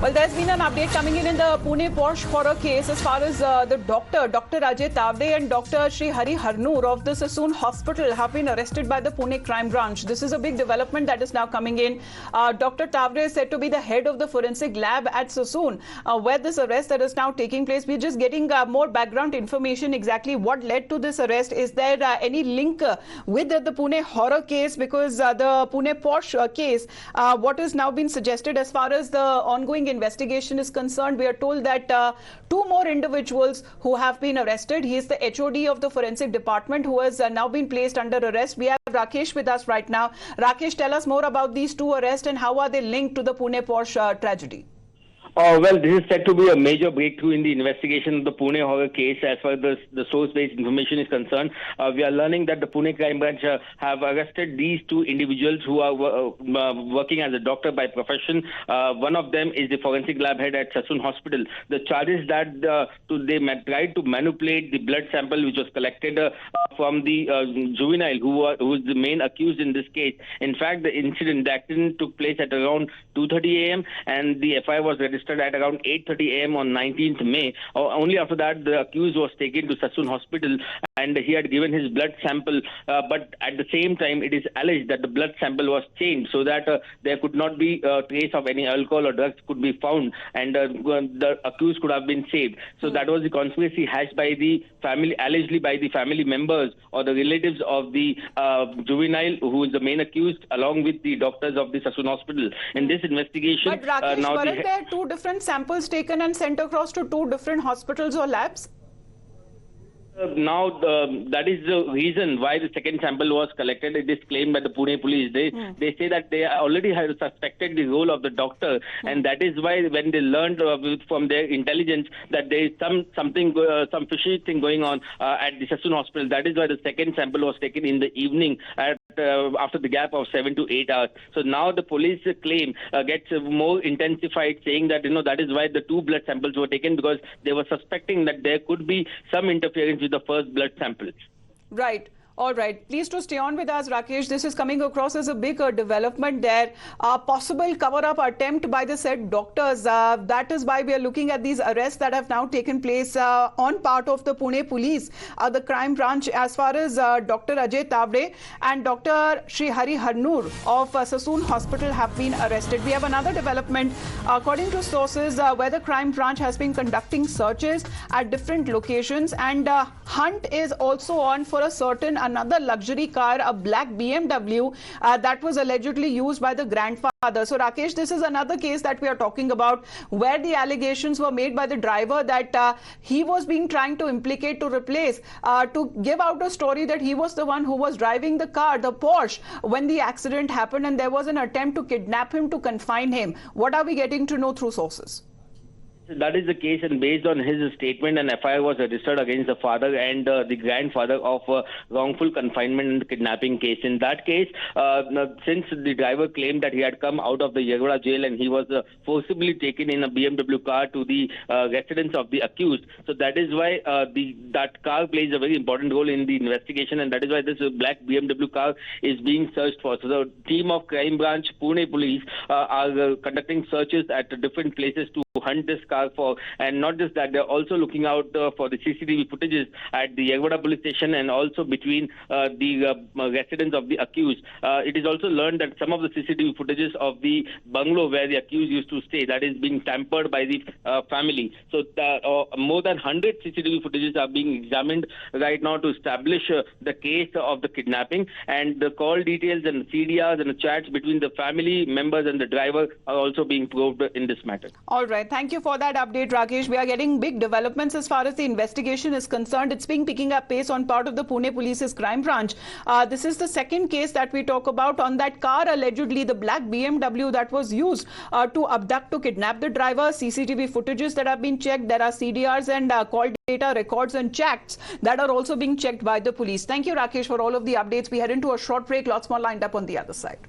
Well, there's been an update coming in the Pune Porsche horror case as far as the Dr. Ajay Tavde and Dr. Sri Hari Harnoor of the Sassoon Hospital have been arrested by the Pune Crime Branch. This is a big development that is now coming in. Dr. Tavde is said to be the head of the forensic lab at Sassoon, where this arrest that is now taking place. We're just getting more background information exactly what led to this arrest. Is there any link with the Pune horror case? Because the Pune Porsche case, what is now been suggested as far as the ongoing investigation is concerned, we are told that two more individuals who have been arrested. He is the HOD of the forensic department who has now been placed under arrest. We have Rakesh with us right now. Rakesh, tell us more about these two arrests and how are they linked to the Pune Porsche tragedy? Well, this is said to be a major breakthrough in the investigation of the Pune horror case as far as the source-based information is concerned. We are learning that the Pune Crime Branch have arrested these two individuals who are working as a doctor by profession. One of them is the forensic lab head at Sassoon Hospital. The charges that they tried to manipulate the blood sample which was collected from the juvenile who is the main accused in this case. In fact, the accident took place at around 2:30 a.m. and the FIR was registered at around 8:30 a.m. on 19th May. Only after that, the accused was taken to Sassoon Hospital and he had given his blood sample. But at the same time, it is alleged that the blood sample was changed so that there could not be a trace of any alcohol or drugs could be found, and the accused could have been saved. So that was the conspiracy hatched by the family, allegedly by the family members or the relatives of the juvenile who is the main accused, along with the doctors of the Sassoon Hospital. In this investigation, but Rakesh, weren't there two different samples taken and sent across to two different hospitals or labs? Now, that is the reason why the second sample was collected. It is claimed by the Pune police. They say that they already had suspected the role of the doctor, and that is why when they learned from their intelligence that there is some fishy thing going on at the Sassoon Hospital, that is why the second sample was taken in the evening after the gap of 7 to 8 hours. So now the police claim gets more intensified, saying that that is why the two blood samples were taken, because they were suspecting that there could be some interference with the first blood samples. Right. All right. Please to stay on with us, Rakesh. This is coming across as a big development there. Possible cover-up attempt by the said doctors. That is why we are looking at these arrests that have now taken place on part of the Pune police, the crime branch, as far as Dr. Ajay Tavde and Dr. Sri Hari Harnoor of Sassoon Hospital have been arrested. We have another development. According to sources, where the crime branch has been conducting searches at different locations, and hunt is also on for a certain another luxury car, a black BMW that was allegedly used by the grandfather. So Rakesh, this is another case that we are talking about, where the allegations were made by the driver that he was being trying to implicate, to replace, to give out a story that he was the one who was driving the car, the Porsche, when the accident happened, and there was an attempt to kidnap him, to confine him. What are we getting to know through sources? That is the case, and based on his statement, an FIR was registered against the father and the grandfather of wrongful confinement and kidnapping case. In that case, since the driver claimed that he had come out of the Yerwada jail and he was forcibly taken in a BMW car to the residence of the accused, so that is why that car plays a very important role in the investigation, and that is why this black BMW car is being searched for. So the team of crime branch, Pune police, are conducting searches at different places to hunt this car for, and not just that, they're also looking out for the CCTV footages at the Yerwada police station and also between the residence of the accused. It is also learned that some of the CCTV footages of the bungalow where the accused used to stay, that is being tampered by the family. So more than 100 CCTV footages are being examined right now to establish the case of the kidnapping, and the call details and CDRs and the chats between the family members and the driver are also being probed in this matter. All right. Thank you for that update, Rakesh. We are getting big developments as far as the investigation is concerned. It's been picking up pace on part of the Pune Police's crime branch. This is the second case that we talk about on that car, allegedly the black BMW that was used to abduct, to kidnap the driver. CCTV footages that have been checked. There are CDRs and call data records and chats that are also being checked by the police. Thank you, Rakesh, for all of the updates. We head into a short break. Lots more lined up on the other side.